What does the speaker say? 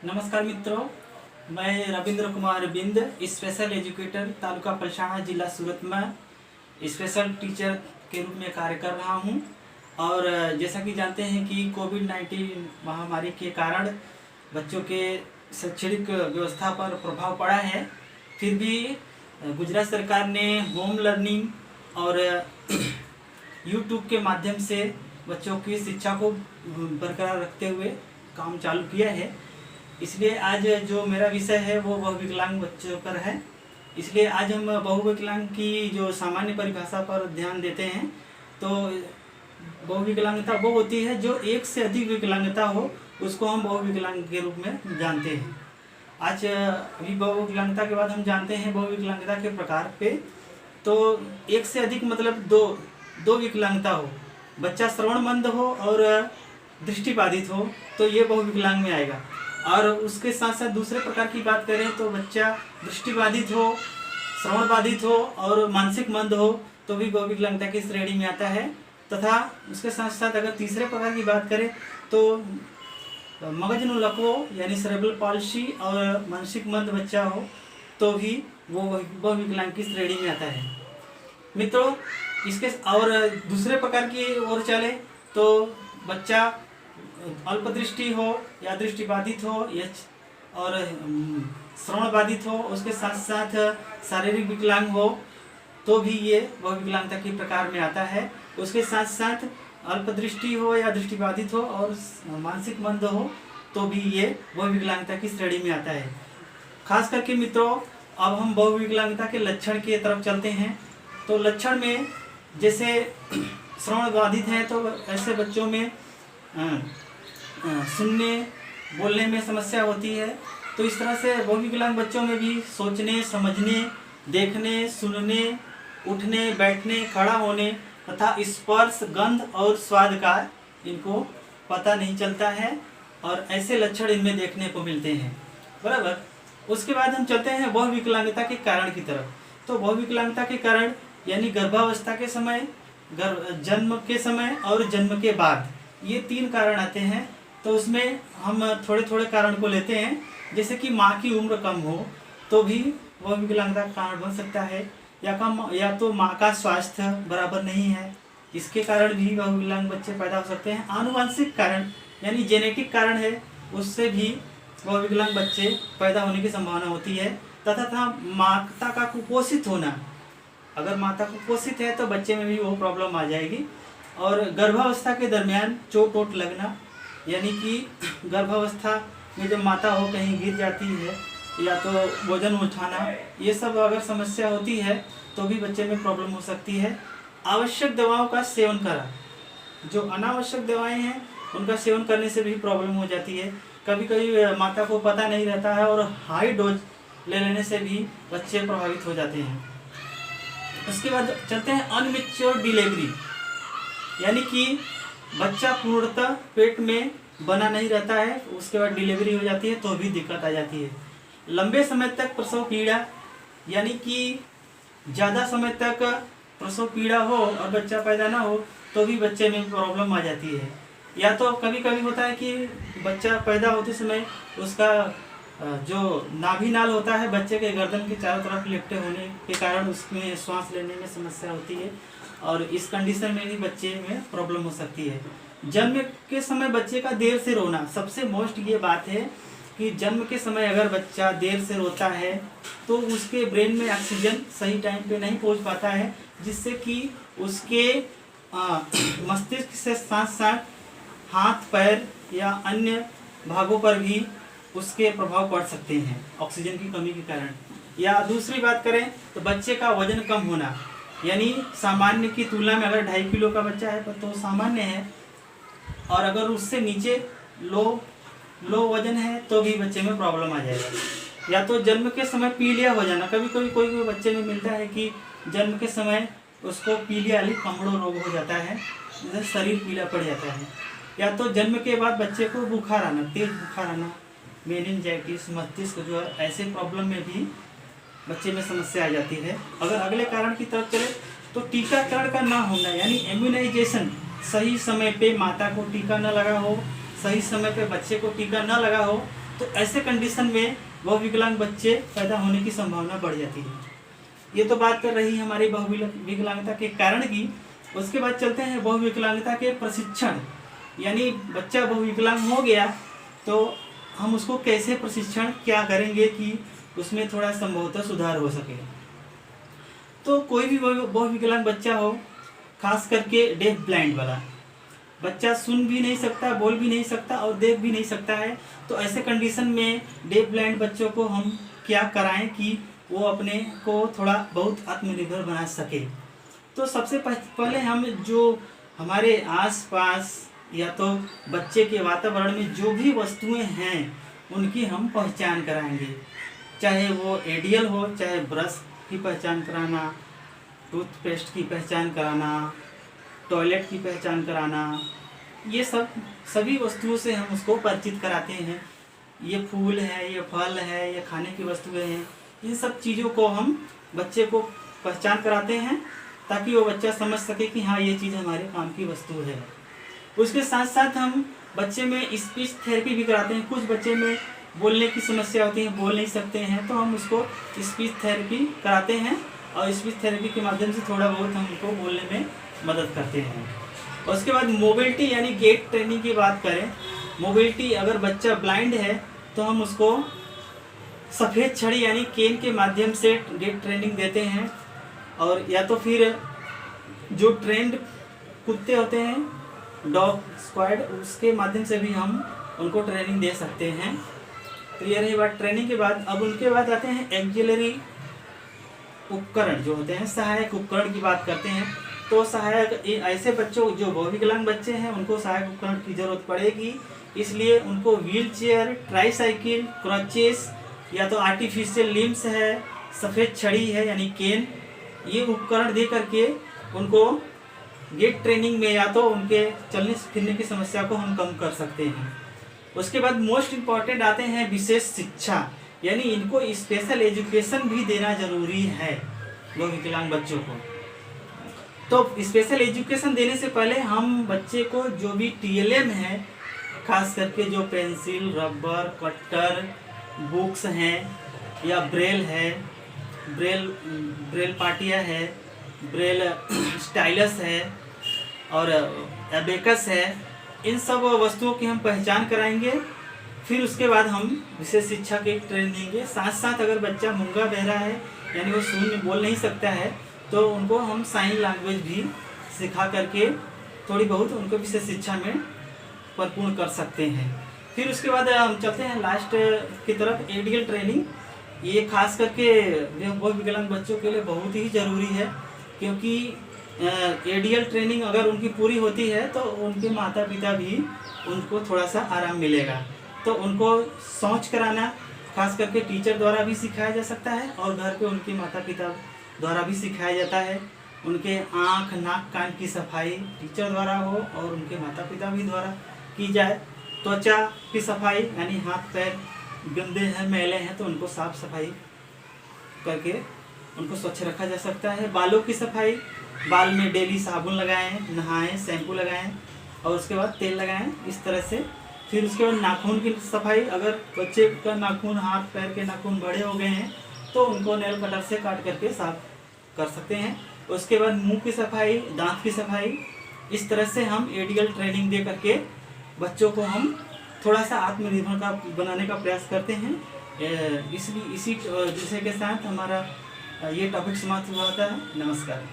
नमस्कार मित्रों, मैं रविंद्र कुमार बिंद, स्पेशल एजुकेटर, तालुका पलसाना, जिला सूरत में स्पेशल टीचर के रूप में कार्य कर रहा हूं। और जैसा कि जानते हैं कि कोविड-19 महामारी के कारण बच्चों के शैक्षणिक व्यवस्था पर प्रभाव पड़ा है। फिर भी गुजरात सरकार ने होम लर्निंग और यूट्यूब के माध्यम से बच्चों की शिक्षा को बरकरार रखते हुए काम चालू किया है। इसलिए आज जो मेरा विषय है वो बहुविकलांग बच्चों पर है। इसलिए आज हम बहुविकलांग की जो सामान्य परिभाषा पर ध्यान देते हैं। तो बहुविकलांगता वो होती है जो एक से अधिक विकलांगता हो, उसको हम बहुविकलांग के रूप में जानते हैं। आज अभी बहुविकलांगता के बाद हम जानते हैं बहुविकलांगता के प्रकार पे। तो एक से अधिक मतलब दो विकलांगता हो, बच्चा श्रवणमंद हो और दृष्टिबाधित हो, तो ये बहुविकलांग में आएगा। और उसके साथ साथ दूसरे प्रकार की बात करें तो बच्चा दृष्टिबाधित हो, श्रवण बाधित हो और मानसिक मंद हो, तो भी बहुविकलांगता की श्रेणी में आता है। तथा उसके साथ साथ अगर तीसरे प्रकार की बात करें तो मगजनुलको यानी सेरेब्रल पाल्सी और मानसिक मंद बच्चा हो, तो भी वो बहुविकलांग की श्रेणी में आता है। मित्रों, इसके और दूसरे प्रकार की ओर चले तो बच्चा अल्पदृष्टि हो या दृष्टिबाधित हो या और श्रवण बाधित हो, उसके साथ साथ शारीरिक विकलांग हो, तो भी ये बहुविकलांगता के प्रकार में आता है। उसके साथ साथ अल्पदृष्टि हो या दृष्टिबाधित हो और मानसिक मंद हो, तो भी ये बहुविकलांगता की श्रेणी में आता है। खास करके मित्रों, अब हम बहुविकलांगता के लक्षण की तरफ चलते हैं। तो लक्षण में जैसे श्रवण बाधित है तो ऐसे बच्चों में सुनने बोलने में समस्या होती है। तो इस तरह से बहुविकलांग बच्चों में भी सोचने, समझने, देखने, सुनने, उठने, बैठने, खड़ा होने तथा स्पर्श, गंध और स्वाद का इनको पता नहीं चलता है और ऐसे लक्षण इनमें देखने को मिलते हैं। बराबर। उसके बाद हम चलते हैं बहुविकलांगता के कारण की तरफ। तो बहुविकलांगता के कारण यानी गर्भावस्था के समय, जन्म के समय और जन्म के बाद, ये 3 कारण आते हैं। तो उसमें हम थोड़े थोड़े कारण को लेते हैं। जैसे कि माँ की उम्र कम हो तो भी बहुविकलांगता का कारण बन सकता है, या तो माँ का स्वास्थ्य बराबर नहीं है, इसके कारण भी बहुविकलांग बच्चे पैदा हो सकते हैं। आनुवंशिक कारण यानी जेनेटिक कारण है, उससे भी बहुविकलांग बच्चे पैदा होने की संभावना होती है। तथा माता का कुपोषित होना, अगर माता कुपोषित है तो बच्चे में भी वो प्रॉब्लम आ जाएगी। और गर्भावस्था के दरमियान चोट वोट लगना, यानी कि गर्भावस्था में जब माता हो कहीं गिर जाती है या तो वजन उठाना, ये सब अगर समस्या होती है तो भी बच्चे में प्रॉब्लम हो सकती है। आवश्यक दवाओं का सेवन करा, जो अनावश्यक दवाएं हैं उनका सेवन करने से भी प्रॉब्लम हो जाती है। कभी कभी माता को पता नहीं रहता है और हाई डोज ले लेने से भी बच्चे प्रभावित हो जाते हैं। उसके बाद चलते हैं अनमेच्योर डिलीवरी, यानी कि बच्चा पूर्णतः पेट में बना नहीं रहता है, उसके बाद डिलीवरी हो जाती है तो भी दिक्कत आ जाती है। लंबे समय तक प्रसव पीड़ा, यानी कि ज़्यादा समय तक प्रसव पीड़ा हो और बच्चा पैदा ना हो तो भी बच्चे में प्रॉब्लम आ जाती है। या तो कभी कभी होता है कि बच्चा पैदा होते समय उसका जो नाभि नाल होता है बच्चे के गर्दन के चारों तरफ लिपटे होने के कारण उसमें सांस लेने में समस्या होती है और इस कंडीशन में भी बच्चे में प्रॉब्लम हो सकती है। जन्म के समय बच्चे का देर से रोना, सबसे मोस्ट ये बात है कि जन्म के समय अगर बच्चा देर से रोता है तो उसके ब्रेन में ऑक्सीजन सही टाइम पे नहीं पहुंच पाता है, जिससे कि उसके मस्तिष्क से साथ साथ हाथ पैर या अन्य भागों पर भी उसके प्रभाव पड़ सकते हैं ऑक्सीजन की कमी के कारण। या दूसरी बात करें तो बच्चे का वजन कम होना, यानी सामान्य की तुलना में अगर 2.5 किलो का बच्चा है तो सामान्य है, और अगर उससे नीचे लो वजन है तो भी बच्चे में प्रॉब्लम आ जाएगा। या तो जन्म के समय पीलिया हो जाना, कभी कभी कोई बच्चे में मिलता है कि जन्म के समय उसको पीलिया वाली कमड़ो रोग हो जाता है, जैसे शरीर पीला पड़ जाता है। या तो जन्म के बाद बच्चे को बुखार आना, तेज बुखार आना, मेनिंजाइटिस, मस्तिष्क जो है, ऐसे प्रॉब्लम में भी बच्चे में समस्या आ जाती है। अगर अगले कारण की तरफ चले तो टीकाकरण का ना होना, यानी इम्यूनाइजेशन, सही समय पे माता को टीका न लगा हो, सही समय पे बच्चे को टीका न लगा हो, तो ऐसे कंडीशन में बहुविकलांग बच्चे पैदा होने की संभावना बढ़ जाती है। ये तो बात कर रही हमारी बहुविकलांगता के कारण की। उसके बाद चलते हैं बहुविकलांगता के प्रशिक्षण, यानी बच्चा बहुविकलांग हो गया तो हम उसको कैसे प्रशिक्षण क्या करेंगे कि उसमें थोड़ा संभवतः सुधार हो सके। तो कोई भी बहुविकलांग बच्चा हो, खास करके डेफ ब्लाइंड वाला बच्चा, सुन भी नहीं सकता, बोल भी नहीं सकता और देख भी नहीं सकता है, तो ऐसे कंडीशन में डेफ ब्लाइंड बच्चों को हम क्या कराएं कि वो अपने को थोड़ा बहुत आत्मनिर्भर बना सके। तो सबसे पहले हम जो हमारे आसपास या तो बच्चे के वातावरण में जो भी वस्तुएं हैं उनकी हम पहचान कराएंगे, चाहे वो एडियल हो, चाहे ब्रश की पहचान कराना, टूथपेस्ट की पहचान कराना, टॉयलेट की पहचान कराना, ये सभी वस्तुओं से हम उसको परिचित कराते हैं। ये फूल है, ये फल है, ये खाने की वस्तुएं हैं, इन सब चीज़ों को हम बच्चे को पहचान कराते हैं ताकि वो बच्चा समझ सके कि हाँ ये चीज़ हमारे काम की वस्तु है। उसके साथ साथ हम बच्चे में स्पीच थेरेपी भी कराते हैं। कुछ बच्चे में बोलने की समस्या होती है, बोल नहीं सकते हैं, तो हम उसको स्पीच थेरेपी कराते हैं और स्पीच थेरेपी के माध्यम से थोड़ा बहुत हम उनको बोलने में मदद करते हैं। और उसके बाद मोबिलिटी यानी गेट ट्रेनिंग की बात करें, मोबिलिटी अगर बच्चा ब्लाइंड है तो हम उसको सफ़ेद छड़ी यानी केन के माध्यम से गेट ट्रेनिंग देते हैं, और या तो फिर जो ट्रेंड कुत्ते होते हैं डॉग स्क्वाड, उसके माध्यम से भी हम उनको ट्रेनिंग दे सकते हैं। तो ये रही बात ट्रेनिंग के बाद। अब उनके बाद आते हैं एक्सिलरी उपकरण जो होते हैं, सहायक उपकरण की बात करते हैं। तो सहायक ऐसे बच्चों जो बहुविकलांग बच्चे हैं उनको सहायक उपकरण की जरूरत पड़ेगी, इसलिए उनको व्हील चेयर, ट्राईसाइकिल, क्रचेस या तो आर्टिफिशियल लिम्स है, सफ़ेद छड़ी है यानी केन, ये उपकरण दे करके उनको गेट ट्रेनिंग में या तो उनके चलने फिरने की समस्या को हम कम कर सकते हैं। उसके बाद मोस्ट इम्पॉर्टेंट आते हैं विशेष शिक्षा, यानी इनको स्पेशल एजुकेशन भी देना जरूरी है बहुविकलांग बच्चों को। तो स्पेशल एजुकेशन देने से पहले हम बच्चे को जो भी TLM है, खास करके जो पेंसिल, रबर, कटर, बुक्स हैं या ब्रेल है, ब्रेल पाटिया है, ब्रेल स्टाइलस है और एबेकस है, इन सब वस्तुओं की हम पहचान कराएंगे। फिर उसके बाद हम विशेष शिक्षा के ट्रेनिंग देंगे। साथ साथ अगर बच्चा मूंगा बहरा है यानी वो सुन बोल नहीं सकता है तो उनको हम साइन लैंग्वेज भी सिखा करके थोड़ी बहुत उनको विशेष शिक्षा में परिपूर्ण कर सकते हैं। फिर उसके बाद हम चलते हैं लास्ट की तरफ, एडियल ट्रेनिंग। ये खास करके बहुविकलांग बच्चों के लिए बहुत ही ज़रूरी है, क्योंकि एडियल ट्रेनिंग अगर उनकी पूरी होती है तो उनके माता पिता भी उनको थोड़ा सा आराम मिलेगा। तो उनको शौच कराना खास करके टीचर द्वारा भी सिखाया जा सकता है और घर पे उनके माता पिता द्वारा भी सिखाया जाता है। उनके आँख, नाक, कान की सफाई टीचर द्वारा हो और उनके माता पिता भी द्वारा की जाए। त्वचा की सफाई यानी हाथ पैर गंदे हैं, मैले हैं तो उनको साफ सफाई करके उनको स्वच्छ रखा जा सकता है। बालों की सफाई, बाल में डेली साबुन लगाएं, नहाएं, शैम्पू लगाएं और उसके बाद तेल लगाएं, इस तरह से। फिर उसके बाद नाखून की सफाई, अगर बच्चे का नाखून, हाथ पैर के नाखून बड़े हो गए हैं तो उनको नेल कटर से काट करके साफ कर सकते हैं। उसके बाद मुंह की सफाई, दांत की सफाई, इस तरह से हम एडियल ट्रेनिंग दे करके बच्चों को हम थोड़ा सा आत्मनिर्भर बनाने का प्रयास करते हैं। इसलिए इसी विषय के साथ हमारा ये टॉपिक समाप्त हुआ था। नमस्कार।